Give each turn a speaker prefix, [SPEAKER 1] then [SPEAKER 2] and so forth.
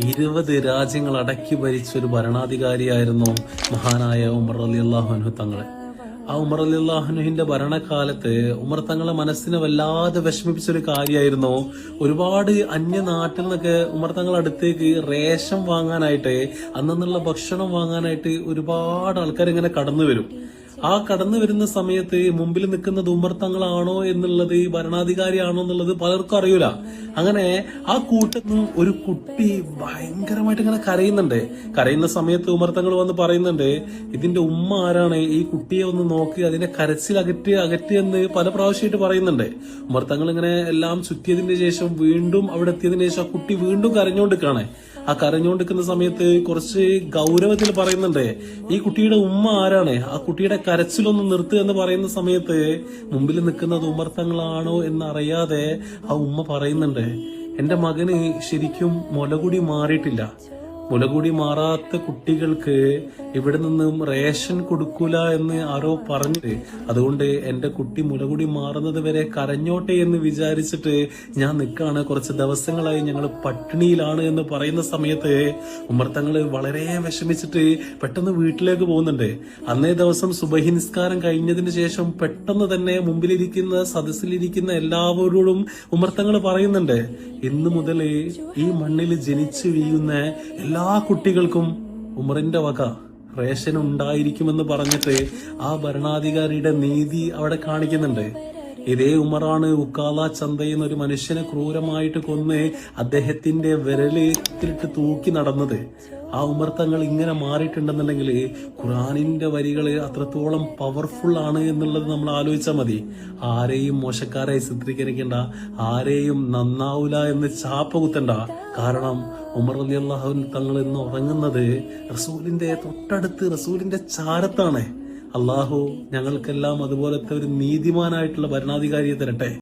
[SPEAKER 1] 20 രാജ്യങ്ങൾ അടക്കി ഭരിച്ച ഒരു ഭരണാധികാരിയായിരുന്നു മഹാനായ ഉമർ റളിയല്ലാഹു അൻഹു തങ്ങള്. ആ ഉമർ റളിയല്ലാഹു അൻഹുവിന്റെ ഭരണകാലത്ത് ഉമർ തങ്ങളെ മനസ്സിനെ വല്ലാതെ വിഷമിപ്പിച്ച ഒരു കാര്യമായിരുന്നു. ഒരുപാട് അന്യനാട്ടിൽ നിന്നൊക്കെ ഉമർ തങ്ങളുടെ അടുത്തേക്ക് റേഷൻ വാങ്ങാനായിട്ട്, അന്നുള്ള ഭക്ഷണം വാങ്ങാനായിട്ട് ഒരുപാട് ആൾക്കാർ ഇങ്ങനെ കടന്നു വരും. ആ കടന്നു വരുന്ന സമയത്ത് മുമ്പിൽ നിൽക്കുന്നത് ഉമർ തങ്ങളാണോ എന്നുള്ളത്, ഭരണാധികാരിയാണോ എന്നുള്ളത് പലർക്കും അറിയൂല. അങ്ങനെ ആ കൂട്ടത്തിൽ ഒരു കുട്ടി ഭയങ്കരമായിട്ട് ഇങ്ങനെ കരയുന്നുണ്ട്. കരയുന്ന സമയത്ത് ഉമർ തങ്ങൾ വന്ന് പറയുന്നുണ്ട്, ഇതിന്റെ ഉമ്മ ആരാണ്, ഈ കുട്ടിയെ ഒന്ന് നോക്കി അതിന്റെ കരച്ചിൽ അകറ്റി എന്ന് പല പ്രാവശ്യമായിട്ട് പറയുന്നുണ്ട്. ഉമർ തങ്ങൾ ഇങ്ങനെ എല്ലാം ചുറ്റിയതിന് ശേഷം വീണ്ടും അവിടെ എത്തിയതിനു ശേഷം ആ കുട്ടി വീണ്ടും കരഞ്ഞോണ്ടിരിക്കാണ്. ആ കരഞ്ഞോണ്ടിരിക്കുന്ന സമയത്ത് കുറച്ച് ഗൗരവത്തിൽ പറയുന്നുണ്ട്, ഈ കുട്ടിയുടെ ഉമ്മ ആരാണ്, ആ കുട്ടിയുടെ കരച്ചിലൊന്ന് നിർത്തുക എന്ന് പറയുന്ന സമയത്ത് മുമ്പിൽ നിൽക്കുന്നത് ഉമർ തങ്ങളാണോ എന്നറിയാതെ ആ ഉമ്മ പറയുന്നുണ്ട്, എന്റെ മകന് ശരിക്കും മുലകുടി മാറിയിട്ടില്ല. മുലകുടി മാറാത്ത കുട്ടികൾക്ക് ഇവിടെ നിന്നും റേഷൻ കൊടുക്കൂല എന്ന് ആരോ പറഞ്ഞിട്ട്, അതുകൊണ്ട് എന്റെ കുട്ടി മുലകുടി മാറുന്നത് വരെ കരഞ്ഞോട്ടെ എന്ന് വിചാരിച്ചിട്ട് ഞാൻ നിൽക്കാണ്. കുറച്ച് ദിവസങ്ങളായി ഞങ്ങൾ പട്ടിണിയിലാണ് എന്ന് പറയുന്ന സമയത്ത് ഉമർ തങ്ങള് വളരെ വിഷമിച്ചിട്ട് പെട്ടെന്ന് വീട്ടിലേക്ക് പോകുന്നുണ്ട്. അന്നേ ദിവസം സുബഹി നിസ്കാരം കഴിഞ്ഞതിന് ശേഷം പെട്ടെന്ന് തന്നെ മുമ്പിലിരിക്കുന്ന സദസ്സിലിരിക്കുന്ന എല്ലാവരോടും ഉമർ തങ്ങൾ പറയുന്നുണ്ട്, ഇന്നു മുതൽ ഈ മണ്ണിൽ ജനിച്ചു വീഴുന്ന എല്ലാ കുട്ടികൾക്കും ഉമറിന്റെ വക റേഷൻ ഉണ്ടായിരിക്കുമെന്ന് പറഞ്ഞിട്ട് ആ ഭരണാധികാരിയുടെ നീതി അവിടെ കാണിക്കുന്നുണ്ട്. ഇതേ ഉമറാണ് ഉക്കാല ചന്തയെന്ന ഒരു മനുഷ്യനെ ക്രൂരമായിട്ട് കൊന്ന് അദ്ദേഹത്തിന്റെ വിരലിട്ട് തൂക്കി നടന്നത്. ആ ഉമർ തങ്ങൾ ഇങ്ങനെ മാറിയിട്ടുണ്ടെന്നുണ്ടെങ്കിൽ ഖുറാനിന്റെ വരികൾ അത്രത്തോളം പവർഫുൾ ആണ് എന്നുള്ളത് നമ്മൾ ആലോചിച്ചാൽ മതി. ആരെയും മോശക്കാരായി ചിത്രീകരിക്കേണ്ട, ആരെയും നന്നാവൂല എന്ന് ചാപ്പ കുത്തണ്ട. കാരണം ഉമർ റളിയല്ലാഹു അൻഹു തങ്ങൾ ഇന്ന് ഉറങ്ങുന്നത് റസൂലിന്റെ തൊട്ടടുത്ത്, റസൂലിന്റെ ചാരത്താണ്. അള്ളാഹു ഞങ്ങൾക്കെല്ലാം അതുപോലത്തെ ഒരു നീതിമാനായിട്ടുള്ള ഭരണാധികാരിയെ തരട്ടെ.